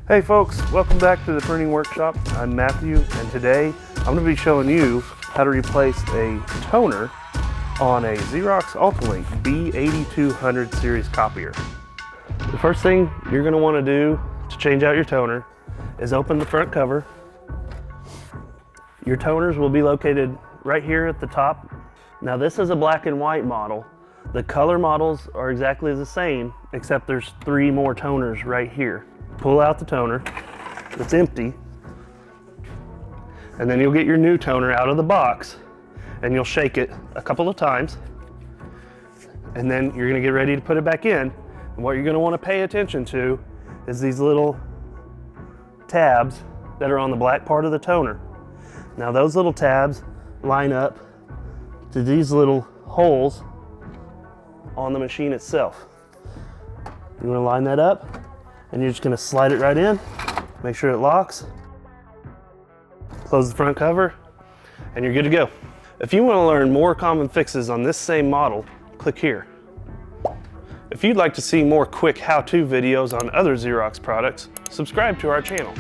Hey folks, welcome back to the printing workshop. I'm Matthew, and today I'm going to be showing you how to replace a toner on a Xerox Altalink B8200 series copier. The first thing you're going to want to do to change out your toner is open the front cover. Your toners will be located right here at the top. Now this is a black and white model. The color models are exactly the same, except there's 3 more toners right here. Pull out the toner that's empty, and then you'll get your new toner out of the box and you'll shake it a couple of times, and then you're going to get ready to put it back in. And what you're going to want to pay attention to is these little tabs that are on the black part of the toner. Now those little tabs line up to these little holes on the machine itself. You want to line that up, and you're just going to slide it right in, make sure it locks, close the front cover, and you're good to go. If you want to learn more common fixes on this same model, click here. If you'd like to see more quick how-to videos on other Xerox products, subscribe to our channel.